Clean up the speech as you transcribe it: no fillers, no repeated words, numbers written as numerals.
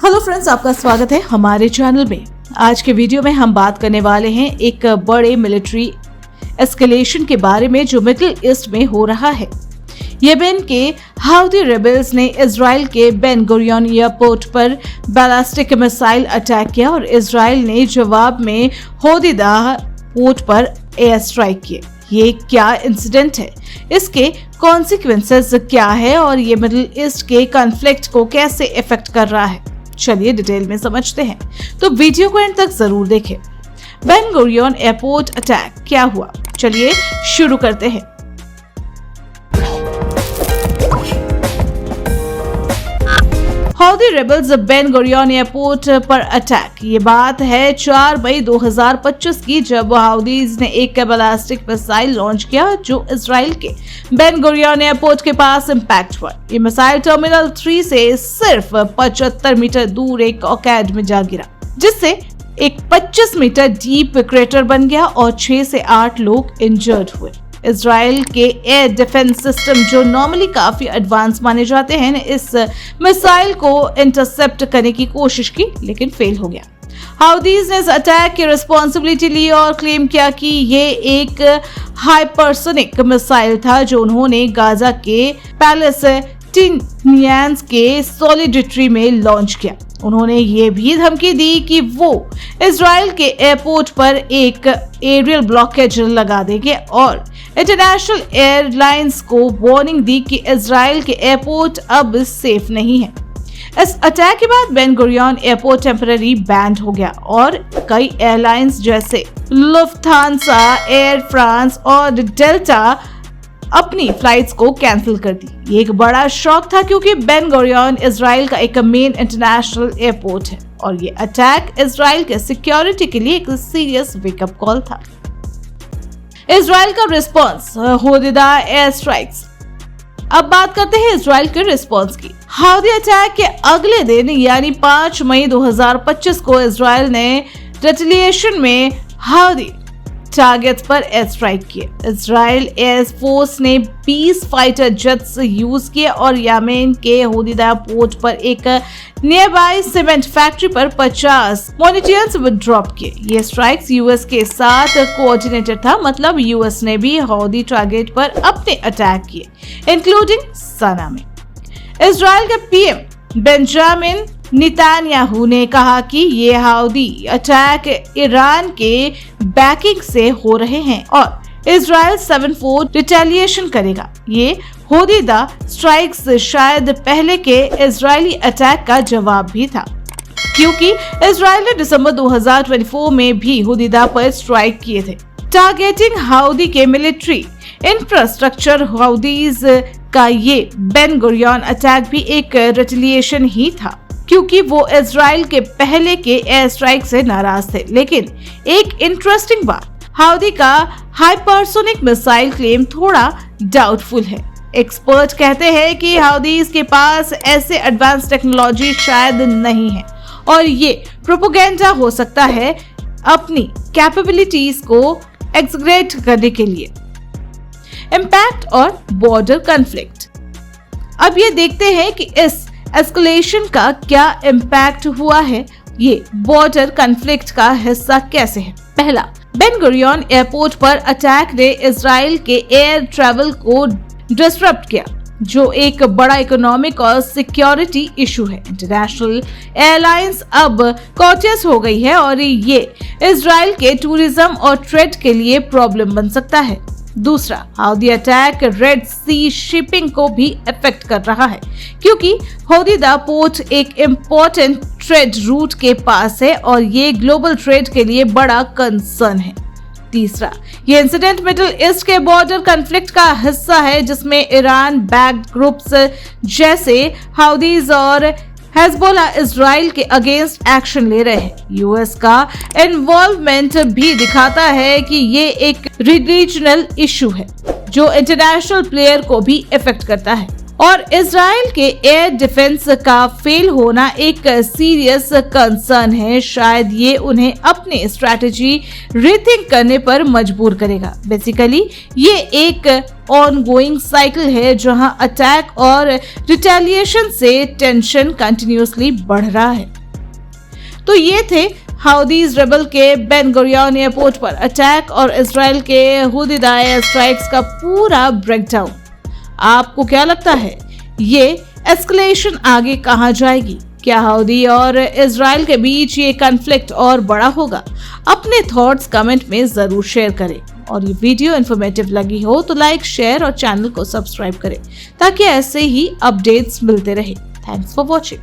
Hello friends, आपका स्वागत है हमारे चैनल में। आज के वीडियो में हम बात करने वाले हैं एक बड़े मिलिट्री एस्केलेशन के बारे में जो मिडिल ईस्ट में हो रहा है। येमेन के हाउदी रेबल्स ने इजराइल के बेन गुरियन एयरपोर्ट पर बैलिस्टिक मिसाइल अटैक किया और इजराइल ने जवाब में होदीदा पोर्ट पर एयर स्ट्राइक किए। ये क्या इंसिडेंट है, इसके कॉन्सिक्वेंसेस क्या है और ये मिडिल ईस्ट के कॉन्फ्लिक्ट को कैसे इफेक्ट कर रहा है, चलिए डिटेल में समझते हैं। तो वीडियो को एंड तक जरूर देखें। बेन गुरियन एयरपोर्ट अटैक क्या हुआ, चलिए शुरू करते हैं। हाउदी रेबल्स बेन गुरियन एयरपोर्ट पर अटैक। ये बात है 4 मई 2025 की, जब हाउदीज ने एक बैलिस्टिक मिसाइल लॉन्च किया जो इजराइल के बेन गुरियन एयरपोर्ट के पास इंपैक्ट हुआ। ये मिसाइल टर्मिनल 3 से सिर्फ 75 मीटर दूर एक ऑर्किड में जा गिरा, जिससे एक 25 मीटर डीप क्रेटर बन गया और 6 से 8 लोग इंजर्ड हुए। इजराइल के एयर डिफेंस सिस्टम, जो नॉर्मली काफी एडवांस माने जाते हैं, ने इस मिसाइल को इंटरसेप्ट करने की कोशिश की लेकिन फेल हो गया। हाउदीज ने इस अटैक की रिस्पॉन्सिबिलिटी ली और क्लेम किया कि ये एक हाइपरसोनिक मिसाइल था जो उन्होंने गाजा के पैलेस्टीनियंस के सॉलिडेरिटी में लॉन्च किया। उन्होंने ये भी धमकी दी कि वो इजराइल के एयरपोर्ट पर एक एरियल ब्लॉकेज लगा देंगे और इंटरनेशनल एयरलाइंस को वार्निंग दी कि इजराइल के एयरपोर्ट अब सेफ नहीं है। इस अटैक के बाद Ben Gurion airport temporary band हो गया और कई एयरलाइंस जैसे लुफ्थांसा, एयर फ्रांस और डेल्टा अपनी फ्लाइट्स को कैंसिल कर दी। ये एक बड़ा शॉक था क्योंकि बेन गुरियन इजराइल का एक मेन इंटरनेशनल एयरपोर्ट है और ये अटैक इजराइल के सिक्योरिटी के लिए एक सीरियस वेकअप कॉल था। इजराइल का रिस्पॉन्स, होदीदा एयर स्ट्राइक्स। अब बात करते हैं इजराइल के रिस्पॉन्स की। हाउदी अटैक के अगले दिन यानी 5 मई 2025 को इजराइल ने रिटेलिएशन में हाउदी टारगेट्स पर एयर स्ट्राइक किए। इजराइल एयर फोर्स ने 20 फाइटर जेट्स यूज किए और यमेन के होदीदा पोर्ट पर एक नियर बाय सीमेंट फैक्ट्री पर 50 मॉनिटर्स ड्रॉप किए। ये स्ट्राइक्स यूएस के साथ कोऑर्डिनेटेड था, मतलब यूएस ने भी हाउदी टारगेट पर अपने अटैक किए, इंक्लूडिंग सना में। इजराइल के पीएम बेंजामिन नेतन्याहू ने कहा कि ये हाउदी अटैक ईरान के बैकिंग से हो रहे हैं और इजराइल 7-4 रिटेलिएशन करेगा। ये होदीदा स्ट्राइक्स शायद पहले के इजरायली अटैक का जवाब भी था, क्योंकि इजराइल ने दिसंबर 2024 में भी होदीदा पर स्ट्राइक किए थे, टारगेटिंग हाउदी के मिलिट्री इंफ्रास्ट्रक्चर। हाउदीज का ये बेन गुरियन अटैक भी एक रिटेलिएशन ही था, क्योंकि वो इजराइल के पहले के एयर स्ट्राइक से नाराज थे। लेकिन एक इंटरेस्टिंग बात, हाउदी का हाइपरसोनिक मिसाइल क्लेम थोड़ा डाउटफुल है। एक्सपर्ट कहते हैं कि हाउदीज के पास ऐसे एडवांस टेक्नोलॉजी शायद नहीं है और ये प्रोपेगेंडा हो सकता है अपनी कैपेबिलिटीज को एग्जीक्यूट करने के लिए। इम्पैक्ट और बॉर्डर कॉन्फ्लिक्ट। अब ये देखते हैं कि इस एस्केलेशन का क्या इम्पैक्ट हुआ है, ये बॉर्डर कॉन्फ्लिक्ट का हिस्सा कैसे है। पहला, बेन गुरियन एयरपोर्ट पर अटैक ने इजराइल के एयर ट्रैवल को डिसरप्ट किया, जो एक बड़ा इकोनॉमिक और सिक्योरिटी इशू है। इंटरनेशनल एयरलाइंस अब कॉशियस हो गई है और ये इजराइल के टूरिज्म और ट्रेड के लिए प्रॉब्लम बन सकता है। दूसरा, हाउदी अटैक रेड सी शिपिंग को भी इफेक्ट कर रहा है, क्योंकि होदीदा पोर्ट एक इम्पोर्टेंट ट्रेड रूट के पास है और ये ग्लोबल ट्रेड के लिए बड़ा कंसर्न है। तीसरा, ये इंसिडेंट मिडिल ईस्ट के बॉर्डर कॉन्फ्लिक्ट का हिस्सा है, जिसमें ईरान बैक्ड ग्रुप्स जैसे हाउदीज और हिजबुल्लाह इजराइल के अगेंस्ट एक्शन ले रहे हैं। यूएस का इन्वॉल्वमेंट भी दिखाता है कि ये एक रीजनल इशू है जो इंटरनेशनल प्लेयर को भी इफेक्ट करता है और इजराइल के एयर डिफेंस का फेल होना एक सीरियस कंसर्न है। शायद ये उन्हें अपनी स्ट्रैटेजी रीथिंक करने पर मजबूर करेगा। बेसिकली ये एक ऑनगोइंग साइकिल है जहां अटैक और रिटेलिएशन से टेंशन कंटिन्यूअसली बढ़ रहा है। तो ये थे हाउदीज रेबल के बेन गुरियन एयरपोर्ट पर अटैक और इजराइल के हुदीदाए स्ट्राइक्स का पूरा ब्रेकडाउन। आपको क्या लगता है, ये एस्केलेशन आगे कहां जाएगी? क्या हाउदी और इजराइल के बीच ये कॉन्फ्लिक्ट और बड़ा होगा? अपने थॉट्स कमेंट में जरूर शेयर करें और ये वीडियो इन्फॉर्मेटिव लगी हो तो लाइक, शेयर और चैनल को सब्सक्राइब करें ताकि ऐसे ही अपडेट्स मिलते रहे। Thanks for watching.